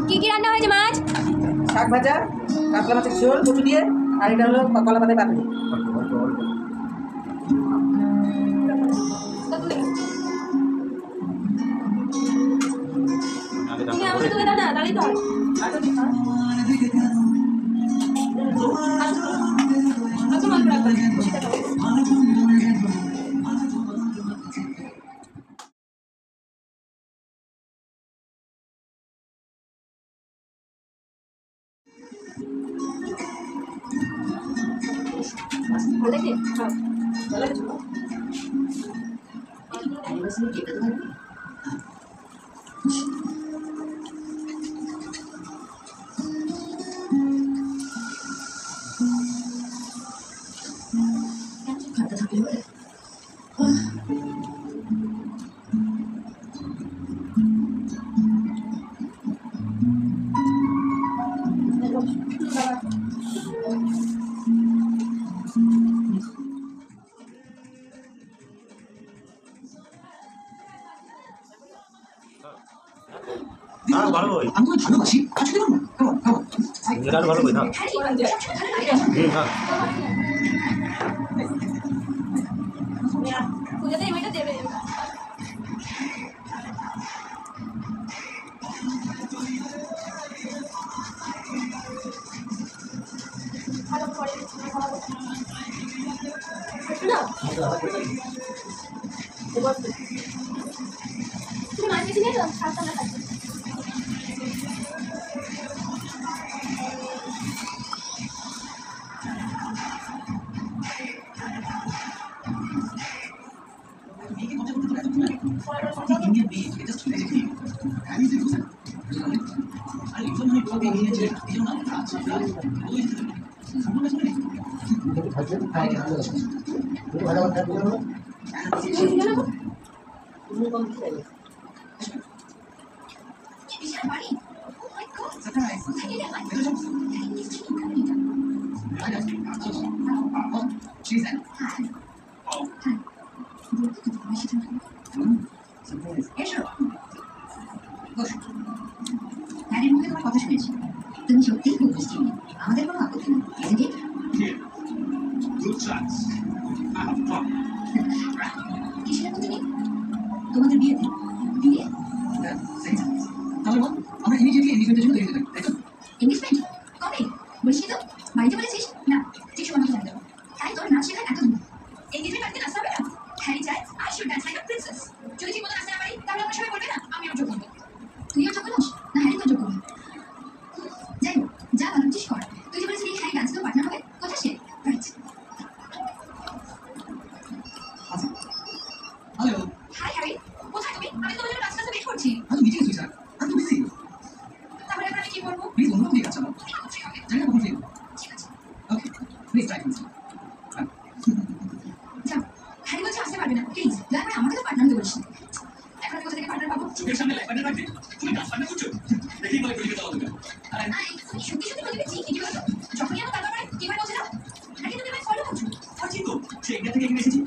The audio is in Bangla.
কি কি রান্না হয়েছে? মাছ, শাক ভাজা, কাতলা মাছের ঝোল কচু দিয়ে, আর এটা হলো কলা পাতায় পাতুরি। তুমি আমাকে তুলে দাও না, তাহলেই তো হবে। আচ্ছা মাছ রাখবেন, সেটা খাবো। ভালো লাগছে? খাও। ভালো লাগছে? হ্যাঁ ভালো বই, আমি তো ভালোবাসি, আজকে দেবো না। খাও খাও। এটা ভালো বই না। হ্যাঁ পূজাতে এমনিটা দেবে। তুমি মাছ বেশি নিয়ে যাও, সাতটা না খাচ্ছি। ড্যাডির মুখে তোমার কথা শুনেছি, তুমি সত্যিই খুব মিষ্টি মেয়ে, আমাদের কোনো আপত্তি নেই, isn't it? Good chance. I have fun. কিসের আপত্তি নেই? তোমাদের বিয়েতে? বিয়ে? তাহলে বল, আমরা ইমিডিয়েটলি এনগেজমেন্টের জন্য তৈরি হতে পারি, তাই তো? এনগেজমেন্ট? কবে? বলছি তো, বাড়িতে বলেছিস? না, ঠিক সময় মতো জানিয়ে দেবো। তাই তোর নাচ শেখার এত দূর। এনগেজমেন্ট বাড়িতে নাচতে হবে না? হ্যারি চায় I should dance like a princess. যদি ঠিক মতো নাচতে না পারি, তাহলে আমরা সবাই বলবে না আমি ওর যোগ্য নই। তুইও যোগ্য নস? না হ্যারি তোর যোগ্য নয়? যাই হোক, যা ভাবছিস কর। তুই যে বলেছিলি হ্যারি ডান্স তো পার্টনার হবে, কোথা সে? রাইট। হ্যালো, হাই হ্যারি, কোথায় তুমি? আমি তোমার জন্য রাস্তাতে ওয়েট করছি। আমি মিটিং সুইচার, আমি বিজি। তাহলে এবার আমি কি করবো? প্লিজ অন্য দিকে চলো, অবশ্যই হবে। জানি না কখন ফিরবো। ঠিক আছে, ওকে, প্লিজ ট্রাই করছি। যাও। হ্যারি বলছে আসতে পারবে না, প্লিজ দয়া করে আমাকে তো পার্টনার হতে বলিস। এখন আমি কোথা থেকে পার্টনার পাবো? চোখের সামনে লাইট বাটে রাখবে। তুমি কাজ পান্না করছো? দেখেই বলে প্রতিযোগিতা হবে। আরে তুমি সত্যি সত্যি প্রতিভা ঠিক কি বলতো? যখনই আমার তার ব্যাপারে কি হয় বলছে না? নাকি তুমি আমায় ফলো করছো? আছি তো, সে ইন্ডিয়া থেকে এখানে এসেছি।